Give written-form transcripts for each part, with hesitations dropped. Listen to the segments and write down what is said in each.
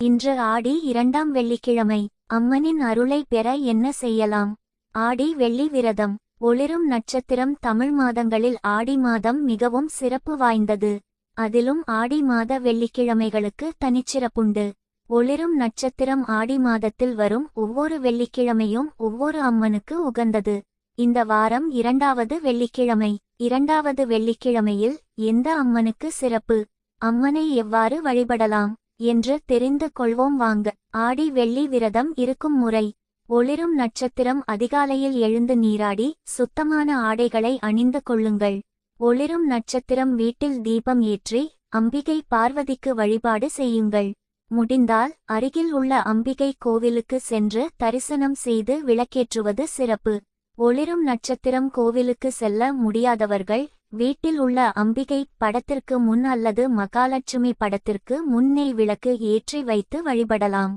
இன்று ஆடி 2ஆம் வெள்ளிக்கிழமை. அம்மனின் அருளை பெற என்ன செய்யலாம்? ஆடி வெள்ளி விரதம். ஒளிரும் நட்சத்திரம். தமிழ் மாதங்களில் ஆடி மாதம் மிகவும் சிறப்பு வாய்ந்தது. அதிலும் ஆடி மாத வெள்ளிக்கிழமைகளுக்கு தனிச்சிறப்புண்டு. ஒளிரும் நட்சத்திரம் ஆடி மாதத்தில் வரும் ஒவ்வொரு வெள்ளிக்கிழமையும் ஒவ்வொரு அம்மனுக்கு உகந்தது. இந்த வாரம் 2வது வெள்ளிக்கிழமை. 2வது வெள்ளிக்கிழமையில் எந்த அம்மனுக்கு சிறப்பு, அம்மனை எவ்வாறு வழிபடலாம் என்று தெரிந்து கொள்வோம் வாங்க. ஆடி வெள்ளி விரதம் இருக்கும் முறை. ஒளிரும் நட்சத்திரம். அதிகாலையில் எழுந்து நீராடி சுத்தமான ஆடைகளை அணிந்து கொள்ளுங்கள். ஒளிரும் நட்சத்திரம். வீட்டில் தீபம் ஏற்றி அம்பிகை பார்வதிக்கு வழிபாடு செய்யுங்கள். முடிந்தால் அருகில் உள்ள அம்பிகை கோவிலுக்கு சென்று தரிசனம் செய்து விளக்கேற்றுவது சிறப்பு. ஒளிரும் நட்சத்திரம். கோவிலுக்கு செல்ல முடியாதவர்கள் வீட்டில் உள்ள அம்பிகை படத்திற்கு முன் அல்லது மகாலட்சுமி படத்திற்கு முன் நெய் விளக்கு ஏற்றி வைத்து வழிபடலாம்.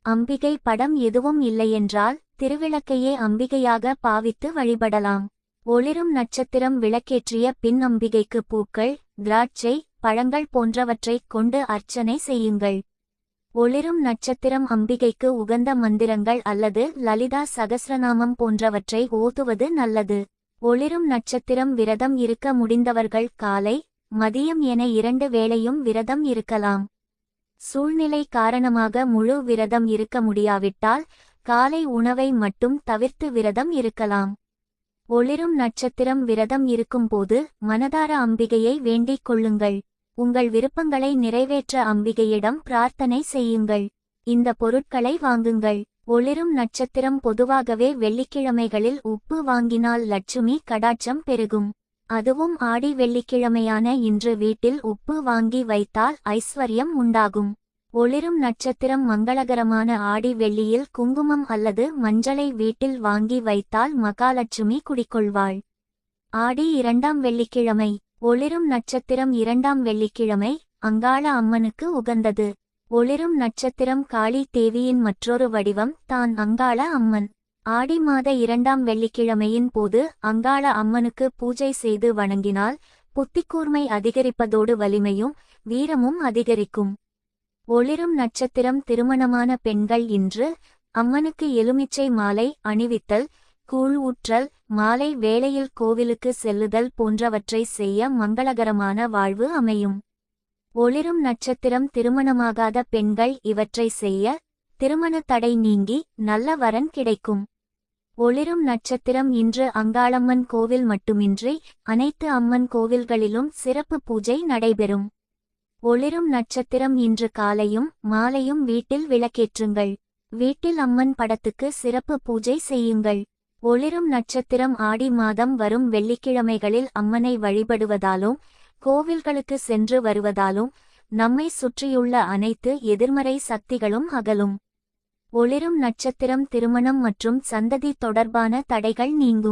அம்பிகை படம் எதுவும் இல்லையென்றால் திருவிளக்கையே அம்பிகையாக பாவித்து வழிபடலாம். ஒளிரும் நட்சத்திரம். விளக்கேற்றிய பின் அம்பிகைக்கு பூக்கள், திராட்சை, பழங்கள் போன்றவற்றைக் கொண்டு அர்ச்சனை செய்யுங்கள். ஒளிரும் நட்சத்திரம். அம்பிகைக்கு உகந்த மந்திரங்கள் அல்லது லலிதா சகஸ்ரநாமம் போன்றவற்றை ஓதுவது நல்லது. ஒளிரும் நட்சத்திரம். விரதம் இருக்க முடிந்தவர்கள் காலை, மதியம் என 2 வேளையும் விரதம் இருக்கலாம். சூழ்நிலை காரணமாக முழு விரதம் இருக்க முடியாவிட்டால் காலை உணவை மட்டும் தவிர்த்து விரதம் இருக்கலாம். ஒளிரும் நட்சத்திரம். விரதம் இருக்கும்போது மனதார அம்பிகையை வேண்டிக் கொள்ளுங்கள். உங்கள் விருப்பங்களை நிறைவேற்ற அம்பிகையிடம் பிரார்த்தனை செய்யுங்கள். இந்த பொருட்களை வாங்குங்கள். ஒளிரும் நட்சத்திரம். பொதுவாகவே வெள்ளிக்கிழமைகளில் உப்பு வாங்கினால் லட்சுமி கடாட்சம் பெருகும். அதுவும் ஆடி வெள்ளிக்கிழமையான இன்று வீட்டில் உப்பு வாங்கி வைத்தால் ஐஸ்வர்யம் உண்டாகும். ஒளிரும் நட்சத்திரம். மங்களகரமான ஆடி வெள்ளியில் குங்குமம் அல்லது மஞ்சளை வீட்டில் வாங்கி வைத்தால் மகாலட்சுமி குடிக்கொள்வாள். ஆடி 2ஆம் வெள்ளிக்கிழமை. ஒளிரும் நட்சத்திரம். 2ஆம் வெள்ளிக்கிழமை அங்காள அம்மனுக்கு உகந்தது. ஒளிரும் நட்சத்திரம். காளி தேவியின் மற்றொரு வடிவம் தான் அங்காள அம்மன். ஆடி மாத 2ஆம் வெள்ளிக்கிழமையின் போது அங்காள அம்மனுக்கு பூஜை செய்து வணங்கினால் புத்திக்கூர்மை அதிகரிப்பதோடு வலிமையும் வீரமும் அதிகரிக்கும். ஒளிரும் நட்சத்திரம். திருமணமான பெண்கள் இன்று அம்மனுக்கு எலுமிச்சை மாலை அணிவித்தல், கூழ் ஊற்றல், மாலை வேளையில் கோவிலுக்கு செல்லுதல் போன்றவற்றை செய்ய மங்களகரமான வாழ்வு அமையும். ஒளிரும் நட்சத்திரம். திருமணமாகாத பெண்கள் இவற்றை செய்ய திருமண தடை நீங்கி நல்ல வரன் கிடைக்கும். ஒளிரும் நட்சத்திரம். இன்று அங்காளம்மன் கோவில் மட்டுமின்றி அனைத்து அம்மன் கோவில்களிலும் சிறப்பு பூஜை நடைபெறும். ஒளிரும் நட்சத்திரம். இன்று காலையும் மாலையும் வீட்டில் விளக்கேற்றுங்கள். வீட்டில் அம்மன் படத்துக்கு சிறப்பு பூஜை செய்யுங்கள். ஒளிரும் நட்சத்திரம். ஆடி மாதம் வரும் வெள்ளிக்கிழமைகளில் அம்மனை வழிபடுவதாலும் கோவில்களுக்கு சென்று வருவதாலும் நம்மை சுற்றியுள்ள அனைத்து எதிர்மறை சக்திகளும் அகலும். ஒளிரும் நட்சத்திரம். திருமணம் மற்றும் சந்ததி தொடர்பான தடைகள் நீங்கும்.